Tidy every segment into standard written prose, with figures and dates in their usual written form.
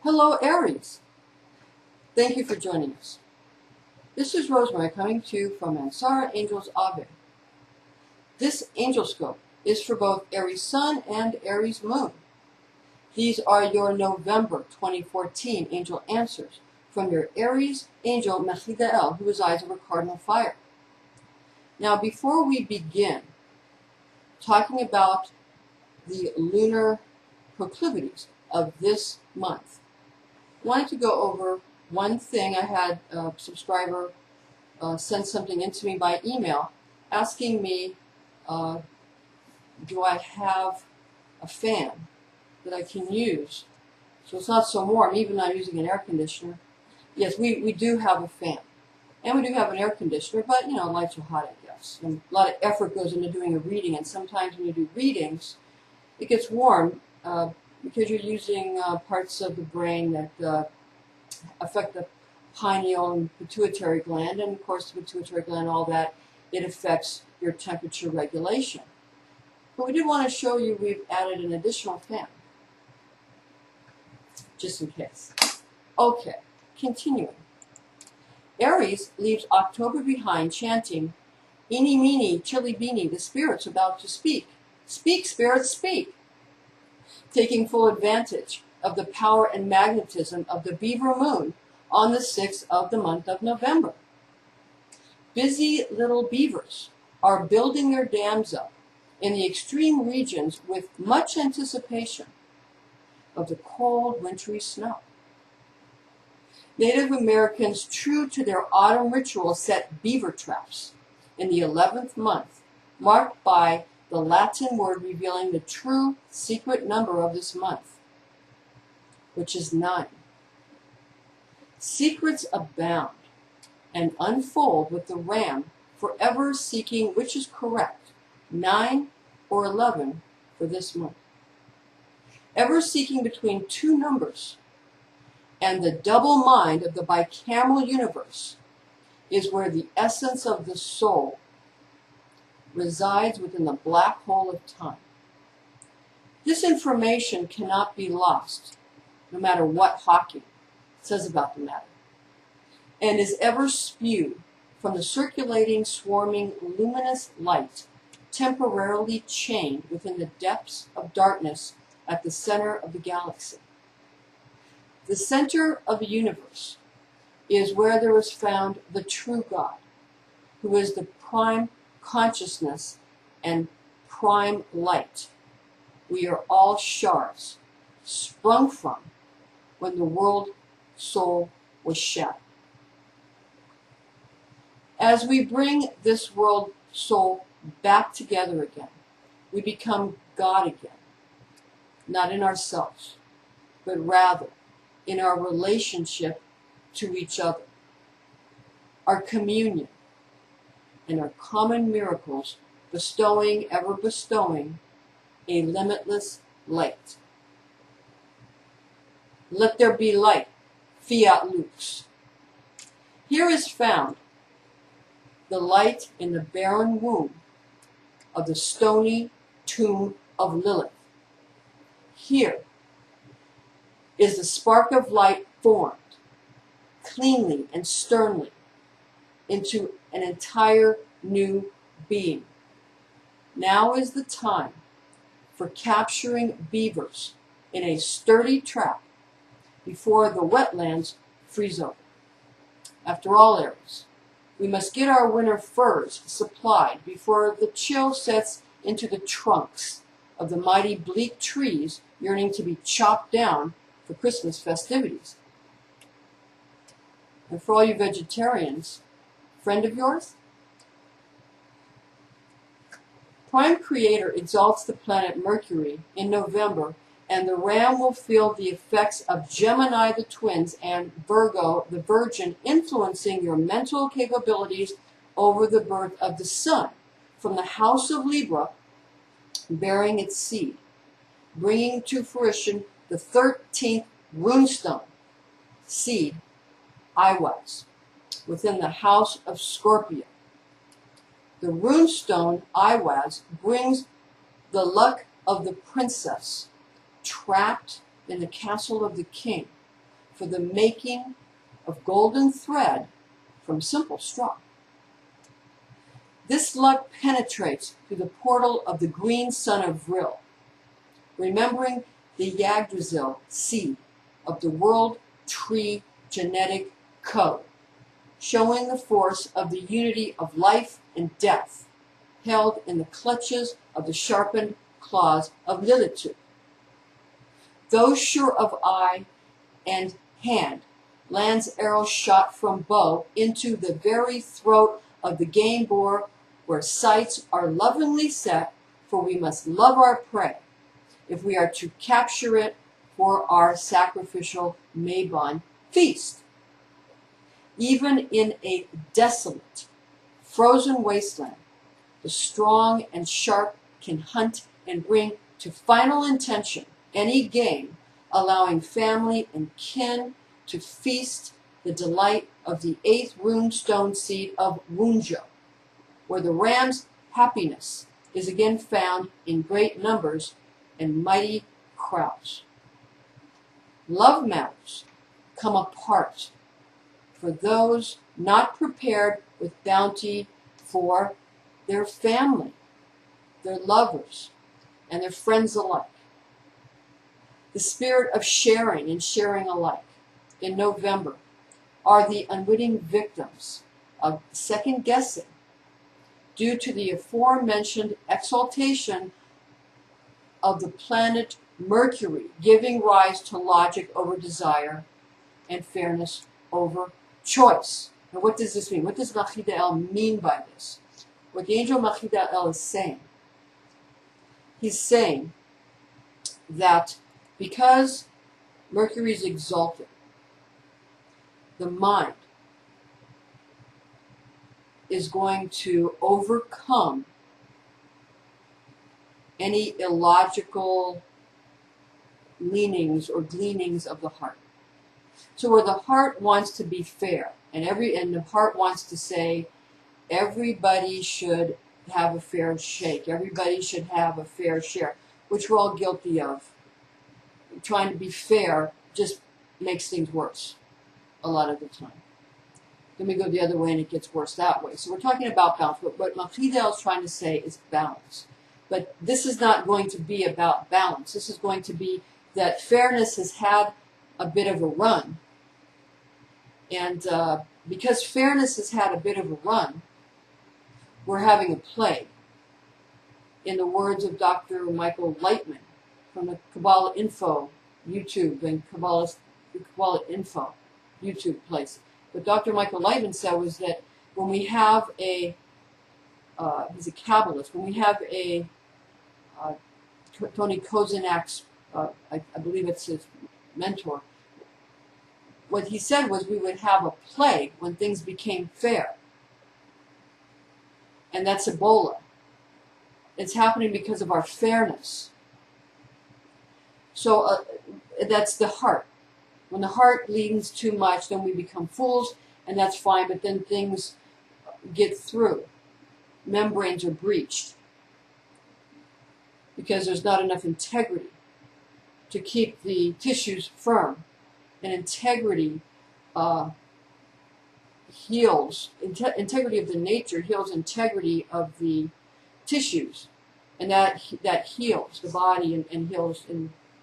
Hello, Aries. Thank you for joining us. This is Rosemary coming to you from Ansara Angels Ave. This Angelscope is for both Aries Sun and Aries Moon. These are your November 2014 angel answers from your Aries angel Merciful, who resides over Cardinal Fire. Now, before we begin talking about the lunar proclivities of this month, I wanted to go over one thing. I had a subscriber send something into me by email asking me, do I have a fan that I can use so it's not so warm, even though I'm using an air conditioner? Yes, we do have a fan. And we do have an air conditioner, but, lights are hot, I guess. And a lot of effort goes into doing a reading, and sometimes when you do readings, it gets warm because you're using parts of the brain that affect the pineal and pituitary gland, and of course the pituitary gland, all that, it affects your temperature regulation. But we did want to show you we've added an additional fan, just in case. Okay, continuing. Aries leaves October behind chanting, "Eeny, meeny, chilly beany, the spirit's about to speak. Speak, spirits, speak." Taking full advantage of the power and magnetism of the beaver moon on the 6th of the month of November. Busy little beavers are building their dams up in the extreme regions with much anticipation of the cold, wintry snow. Native Americans, true to their autumn ritual, set beaver traps in the 11th month, marked by the Latin word revealing the true secret number of this month, which is 9. Secrets abound and unfold with the ram forever seeking which is correct, 9 or 11 for this month. Ever seeking between two numbers, and the double mind of the bicameral universe is where the essence of the soul resides within the black hole of time. This information cannot be lost, no matter what Hawking says about the matter, and is ever spewed from the circulating, swarming, luminous light, temporarily chained within the depths of darkness at the center of the galaxy. The center of the universe is where there is found the true God, who is the prime consciousness and prime light. We are all shards, sprung from when the world soul was shattered. As we bring this world soul back together again, we become God again, not in ourselves, but rather in our relationship to each other, our communion, and our common miracles, ever bestowing, a limitless light. Let there be light, fiat lux. Here is found the light in the barren womb of the stony tomb of Lilith. Here is the spark of light formed, cleanly and sternly, into an entire new being. Now is the time for capturing beavers in a sturdy trap before the wetlands freeze over. After all, Aries, we must get our winter furs supplied before the chill sets into the trunks of the mighty bleak trees yearning to be chopped down for Christmas festivities. And for all you vegetarians, friend of yours? Prime Creator exalts the planet Mercury in November, and the Ram will feel the effects of Gemini the twins and Virgo the Virgin influencing your mental capabilities over the birth of the Sun from the house of Libra, bearing its seed, bringing to fruition the 13th runestone seed, Iwaz, within the house of Scorpio. The runestone Iwaz brings the luck of the princess trapped in the castle of the king for the making of golden thread from simple straw. This luck penetrates through the portal of the green sun of Vril, remembering the Yggdrasil seed of the world tree genetic code, showing the force of the unity of life and death, held in the clutches of the sharpened claws of Lilith. Those sure of eye and hand, lands arrows shot from bow into the very throat of the game boar, where sights are lovingly set, for we must love our prey, if we are to capture it for our sacrificial Mabon feast. Even in a desolate, frozen wasteland, the strong and sharp can hunt and bring to final intention any game, allowing family and kin to feast the delight of the 8th rune stone seed of Wunjo, where the ram's happiness is again found in great numbers and mighty crowds. Love matters come apart for those not prepared with bounty for their family, their lovers, and their friends alike. The spirit of sharing and sharing alike in November are the unwitting victims of second guessing due to the aforementioned exaltation of the planet Mercury, giving rise to logic over desire and fairness over choice. Now, what does this mean? What does Machida mean by this? What the angel Machida is saying, he's saying that because Mercury is exalted, the mind is going to overcome any illogical leanings or gleanings of the heart. So where the heart wants to be fair, and the heart wants to say everybody should have a fair shake, everybody should have a fair share, which we're all guilty of. Trying to be fair just makes things worse a lot of the time. Then we go the other way and it gets worse that way. So we're talking about balance. But what Machida is trying to say is balance. But this is not going to be about balance. This is going to be that fairness has had a bit of a run. And because fairness has had a bit of a run, we're having a plague. In the words of Dr. Michael Lightman from the Kabbalah Info YouTube and Kabbalah Info YouTube place. What Dr. Michael Lightman said was that when we have he's a Kabbalist, when we have Tony Kozinak's, I believe it's his mentor, what he said was we would have a plague when things became fair. And that's Ebola. It's happening because of our fairness. So that's the heart. When the heart leans too much, then we become fools, and that's fine, but then things get through. Membranes are breached because there's not enough integrity to keep the tissues firm. And integrity heals. Integrity of the nature heals integrity of the tissues, and that heals the body and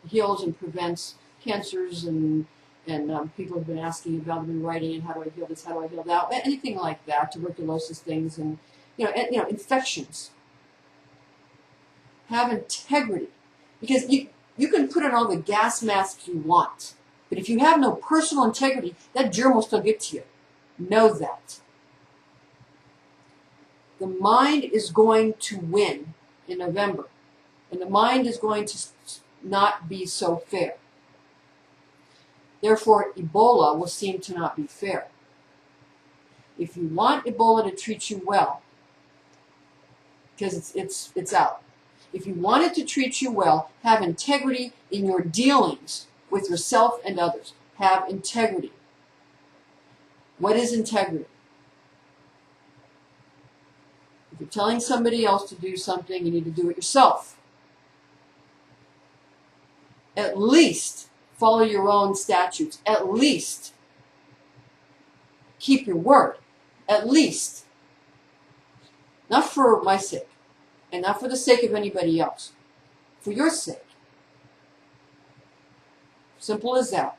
heals and prevents cancers and people have been asking about, have been writing, and how do I heal this, how do I heal that, anything like that, tuberculosis things, and infections. Have integrity, because you can put on all the gas masks you want, but if you have no personal integrity, that germ will still get to you. Know that. The mind is going to win in November, and the mind is going to not be so fair. Therefore, Ebola will seem to not be fair. If you want Ebola to treat you well, because it's out. If you want it to treat you well, have integrity in your dealings with yourself and others. Have integrity. What is integrity? If you're telling somebody else to do something, you need to do it yourself. At least follow your own statutes. At least keep your word. At least. Not for my sake, and not for the sake of anybody else. For your sake. Simple as that.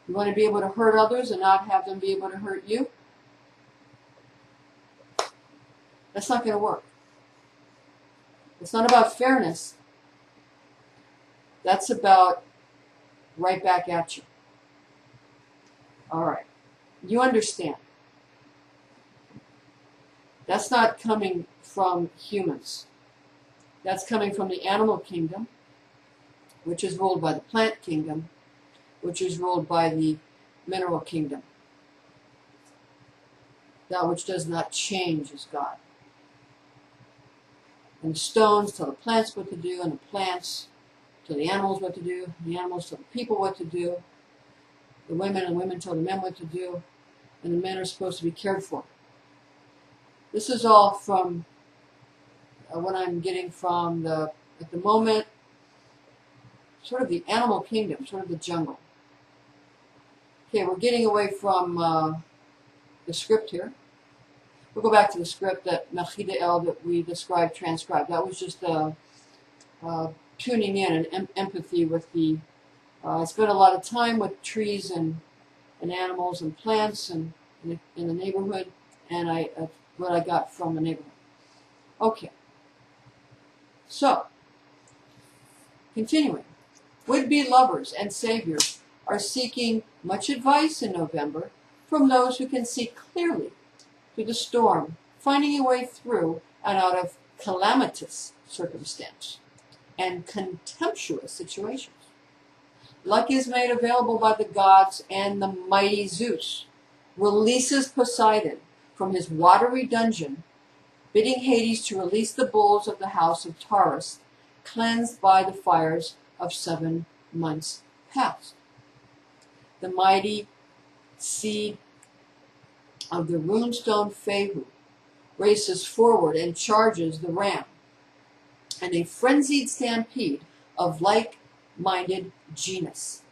You want to be able to hurt others and not have them be able to hurt you? That's not going to work. It's not about fairness. That's about right back at you. All right. You understand. That's not coming from humans. That's coming from the animal kingdom, which is ruled by the plant kingdom, which is ruled by the mineral kingdom. That which does not change is God. And the stones tell the plants what to do, and the plants tell the animals what to do, and the animals tell the people what to do, the women tell the men what to do, and the men are supposed to be cared for. This is all from what I'm getting from at the moment, sort of the animal kingdom, sort of the jungle. Okay, we're getting away from the script here. We'll go back to the script that Merciful that we described, transcribed. That was just tuning in and empathy with the... I spent a lot of time with trees and animals and plants and in the neighborhood, and what I got from the neighborhood. Okay. So, continuing. Would-be lovers and saviors are seeking much advice in November from those who can see clearly through the storm, finding a way through and out of calamitous circumstance and contemptuous situations. Luck is made available by the gods, and the mighty Zeus releases Poseidon from his watery dungeon, bidding Hades to release the bulls of the house of Taurus, cleansed by the fires of 7 months past. The mighty seed of the runestone Fehu races forward and charges the ram, and a frenzied stampede of like-minded genus.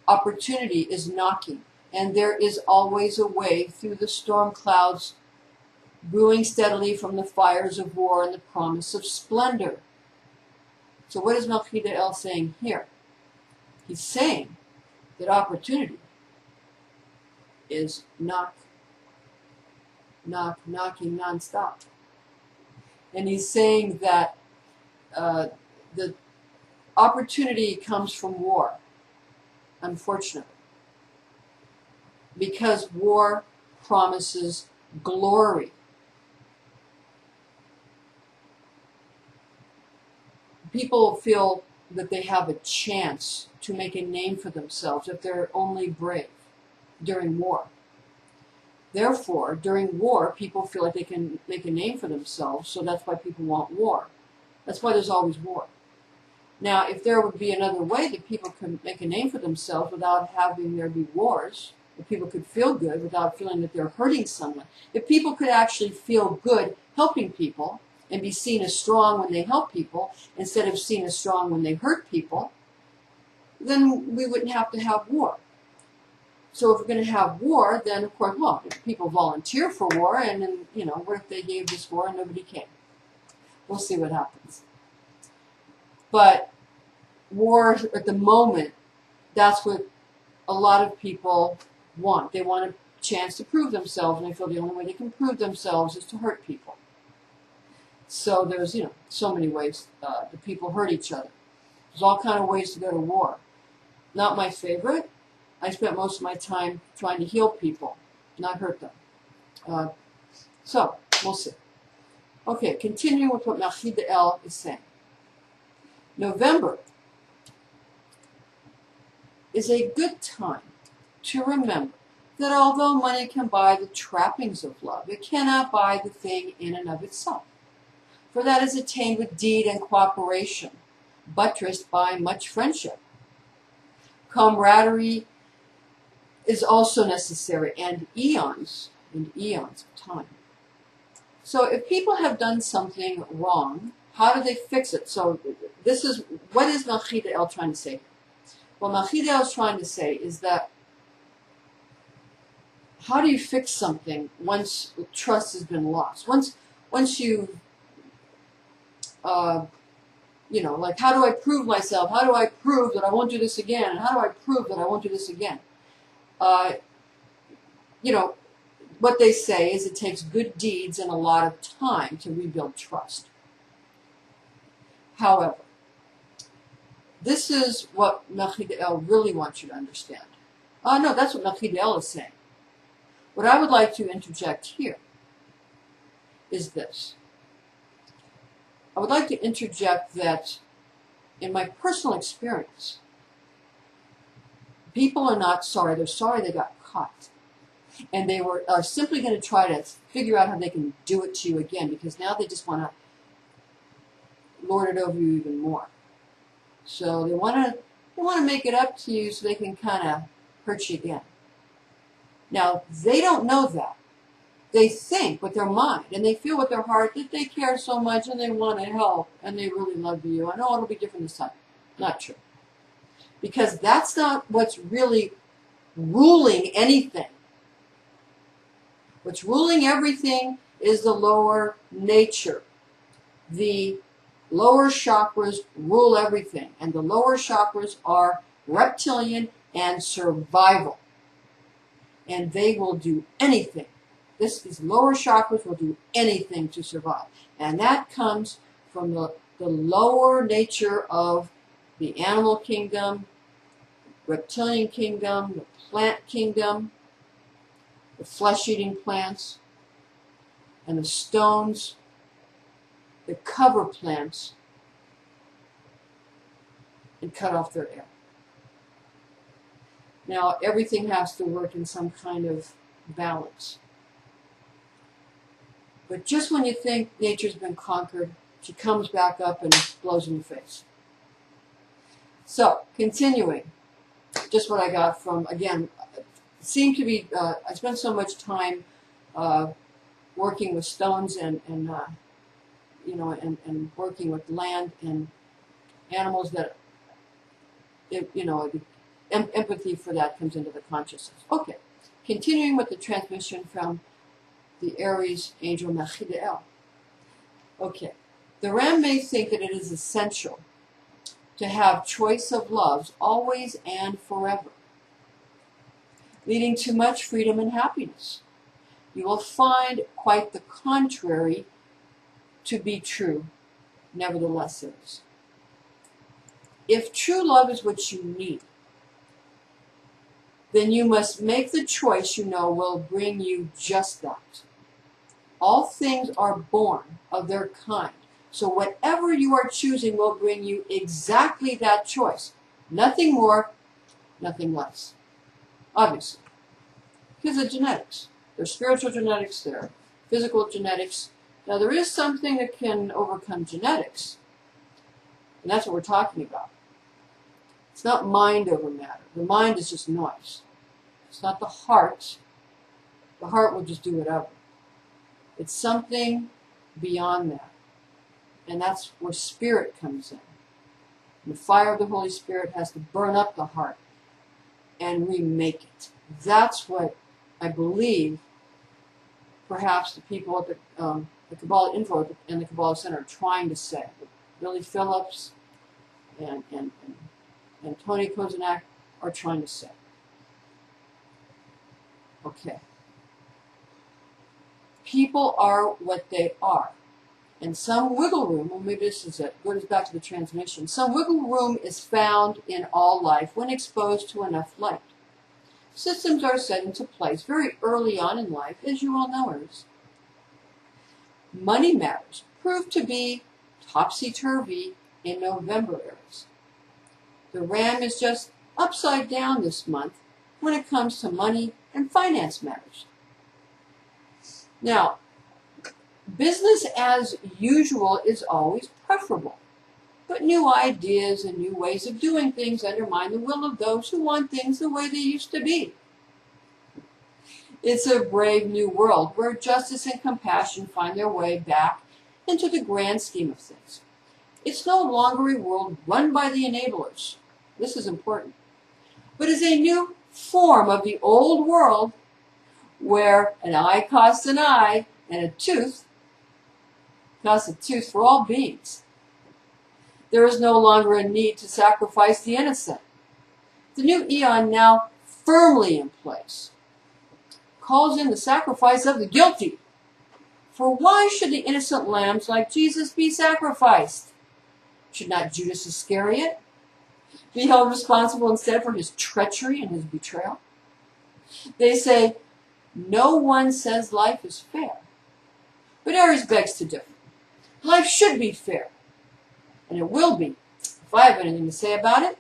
Opportunity is knocking, and there is always a way through the storm clouds brewing steadily from the fires of war and the promise of splendor. So what is Merciful saying here? He's saying that opportunity is knocking nonstop. And he's saying that the opportunity comes from war, unfortunately. Because war promises glory. People feel that they have a chance to make a name for themselves if they're only brave during war. Therefore, during war, people feel like they can make a name for themselves, so that's why people want war. That's why there's always war. Now, if there would be another way that people could make a name for themselves without having there be wars, if people could feel good without feeling that they're hurting someone, if people could actually feel good helping people and be seen as strong when they help people instead of seen as strong when they hurt people, then we wouldn't have to have war. So if we're going to have war, then of course, well, if people volunteer for war, and then, what if they gave this war and nobody came? We'll see what happens. But war at the moment, that's what a lot of people want. They want a chance to prove themselves, and they feel the only way they can prove themselves is to hurt people. So there's, so many ways that people hurt each other. There's all kind of ways to go to war. Not my favorite. I spent most of my time trying to heal people, not hurt them. So, we'll see. Okay, continuing with what Merciful is saying. November is a good time to remember that although money can buy the trappings of love, it cannot buy the thing in and of itself. For that is attained with deed and cooperation, buttressed by much friendship. Camaraderie is also necessary, and eons of time. So if people have done something wrong, how do they fix it? So what is Merciful trying to say? what Machidel is trying to say is that how do you fix something once trust has been lost? Once you, you know, like, how do I prove myself? How do I prove that I won't do this again? And how do I prove that I won't do this again? You know, what they say is it takes good deeds and a lot of time to rebuild trust. However, this is what Machidel really wants you to understand. No, that's what Machidel is saying. What I would like to interject here is this. I would like to interject that in my personal experience, people are not sorry. They're sorry they got caught. And they are simply going to try to figure out how they can do it to you again, because now they just want to lord it over you even more. So they want to make it up to you so they can kind of hurt you again. Now, they don't know that. They think with their mind and they feel with their heart that they care so much and they want to help and they really love you. I know it'll be different this time. Not true. Because that's not what's really ruling anything. What's ruling everything is the lower nature. The lower chakras rule everything. And the lower chakras are reptilian and survival. And they will do anything. These lower chakras will do anything to survive. And that comes from the lower nature of the animal kingdom, reptilian kingdom, the plant kingdom, the flesh-eating plants, and the stones, the cover plants, and cut off their air. Now, everything has to work in some kind of balance. But just when you think nature's been conquered, she comes back up and blows in your face. So, continuing, just what I got from, again, seemed to be, I spent so much time working with stones and you know, and working with land and animals that, you know, empathy for that comes into the consciousness. Okay, continuing with the transmission from the Aries angel Machidel. Okay, the Ram may think that it is essential to have choice of loves always and forever, leading to much freedom and happiness. You will find quite the contrary to be true, nevertheless it is. If true love is what you need, then you must make the choice you know will bring you just that. All things are born of their kind, so whatever you are choosing will bring you exactly that choice. Nothing more, nothing less. Obviously. Because of genetics. There's spiritual genetics, there are physical genetics. Now there is something that can overcome genetics, and that's what we're talking about. It's not mind over matter. The mind is just noise. It's not the heart. The heart will just do whatever. It's something beyond that. And that's where spirit comes in. And the fire of the Holy Spirit has to burn up the heart and remake it. That's what I believe perhaps the people at the Kabbalah Info and the Kabbalah Center are trying to say. Billy Phillips and Tony Kozanak are trying to say. Okay. People are what they are. And some wiggle room, well maybe this is it, goes back to the transmission, some wiggle room is found in all life when exposed to enough light. Systems are set into place very early on in life, as you all know, Aries. Money matters proved to be topsy-turvy in November, Aries. The Ram is just upside down this month when it comes to money and finance matters. Now, business as usual is always preferable, but new ideas and new ways of doing things undermine the will of those who want things the way they used to be. It's a brave new world where justice and compassion find their way back into the grand scheme of things. It's no longer a world run by the enablers. This is important. but is a new form of the old world where an eye costs an eye and a tooth costs a tooth for all beings. There is no longer a need to sacrifice the innocent. The new eon, now firmly in place, calls in the sacrifice of the guilty. For why should the innocent lambs like Jesus be sacrificed? Should not Judas Iscariot be held responsible instead for his treachery and his betrayal? They say, no one says life is fair. But Aries begs to differ. Life should be fair. And it will be, if I have anything to say about it.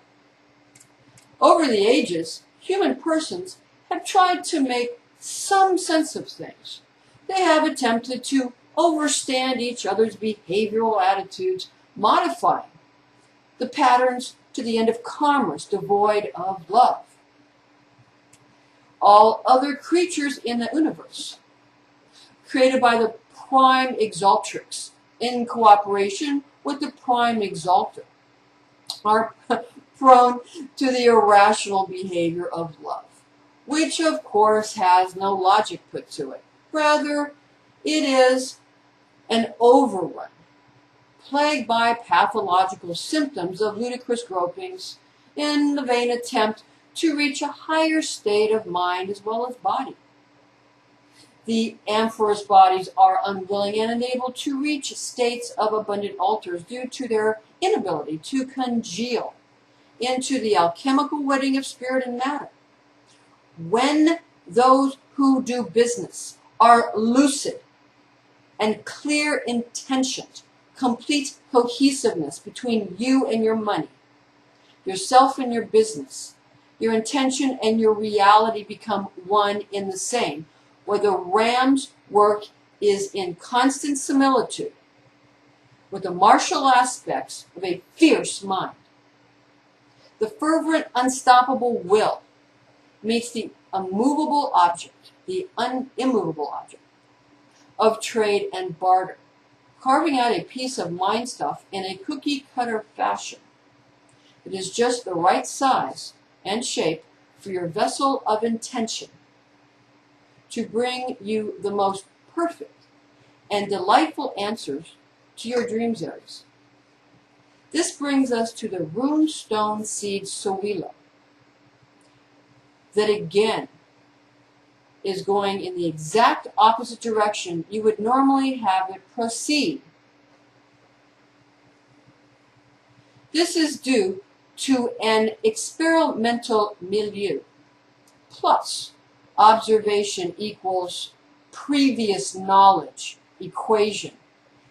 Over the ages, human persons have tried to make some sense of things. They have attempted to overstand each other's behavioral attitudes, modifying the patterns to the end of commerce, devoid of love. All other creatures in the universe, created by the prime exaltrix, in cooperation with the prime exalter, are prone to the irrational behavior of love, which of course has no logic put to it. Rather, it is an overrun, plagued by pathological symptoms of ludicrous gropings in the vain attempt to reach a higher state of mind as well as body. The amorphous bodies are unwilling and unable to reach states of abundant altars due to their inability to congeal into the alchemical wedding of spirit and matter. When those who do business are lucid and clear intentioned, complete cohesiveness between you and your money, yourself and your business, your intention and your reality become one in the same, where the ram's work is in constant similitude with the martial aspects of a fierce mind. The fervent, unstoppable will meets the immovable object, immovable object of trade and barter, carving out a piece of mind stuff in a cookie-cutter fashion. It is just the right size and shape for your vessel of intention to bring you the most perfect and delightful answers to your dreams, Aries. This brings us to the rune stone seed Sowilo, that again is going in the exact opposite direction you would normally have it proceed. This is due to an experimental milieu, plus observation equals previous knowledge equation,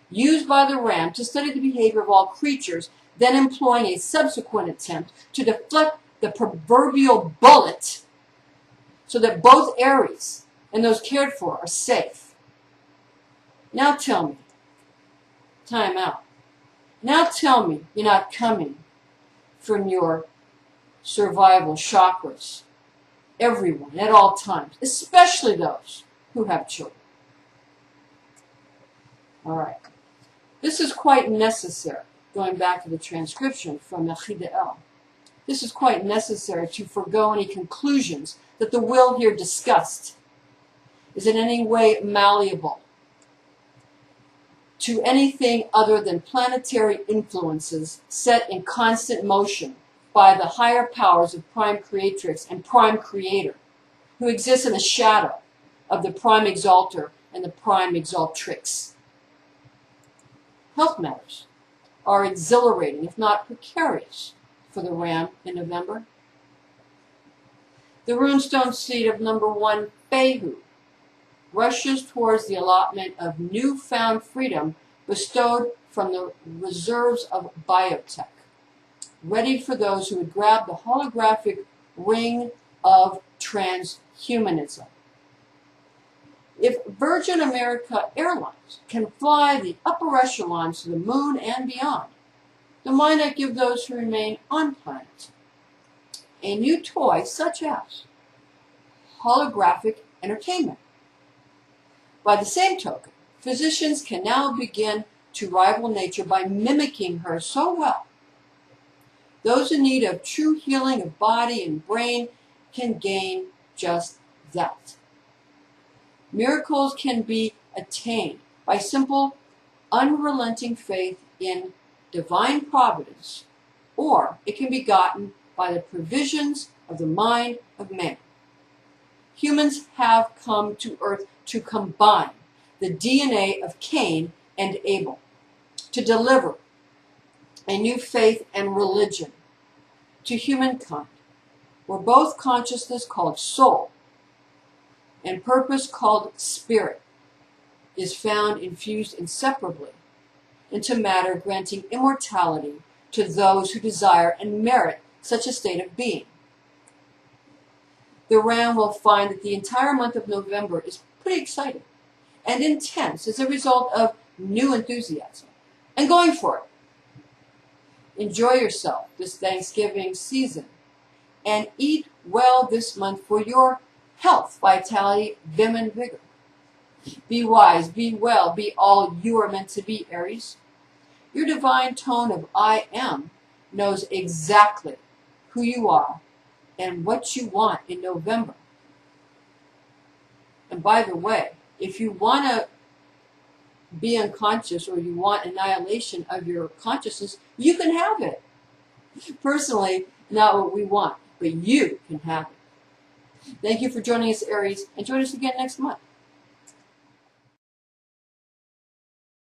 used by the ram to study the behavior of all creatures, then employing a subsequent attempt to deflect the proverbial bullet so that both Aries and those cared for are safe. Now tell me, time out. Now tell me you're not coming from your survival chakras. Everyone, at all times, especially those who have children. All right. This is quite necessary, going back to the transcription from Metaphysician. This is quite necessary to forego any conclusions that the will here discussed is in any way malleable to anything other than planetary influences set in constant motion by the higher powers of Prime Creatrix and Prime Creator, who exist in the shadow of the Prime Exalter and the Prime Exaltrix. Health matters are exhilarating, if not precarious, for the ram in November. The runestone seed of number 1, Fehu, rushes towards the allotment of newfound freedom bestowed from the reserves of biotech, ready for those who would grab the holographic ring of transhumanism. If Virgin America Airlines can fly the upper echelons to the moon and beyond, then why not give those who remain on planet a new toy such as holographic entertainment? By the same token, physicians can now begin to rival nature by mimicking her so well Those in need of true healing of body and brain can gain just that. Miracles can be attained by simple, unrelenting faith in divine providence, or it can be gotten by the provisions of the mind of man. Humans have come to earth to combine the DNA of Cain and Abel, to deliver a new faith and religion to humankind, where both consciousness called soul and purpose called spirit is found infused inseparably into matter, granting immortality to those who desire and merit such a state of being. The Ram will find that the entire month of November is pretty exciting and intense as a result of new enthusiasm and going for it. Enjoy yourself this Thanksgiving season and eat well this month for your health, vitality, vim, and vigor. Be wise, be well, be all you are meant to be, Aries. Your divine tone of I am knows exactly who you are and what you want in November. And by the way, if you want to be unconscious or you want annihilation of your consciousness, you can have it. Personally, not what we want, but you can have it. Thank you for joining us, Aries, and join us again next month.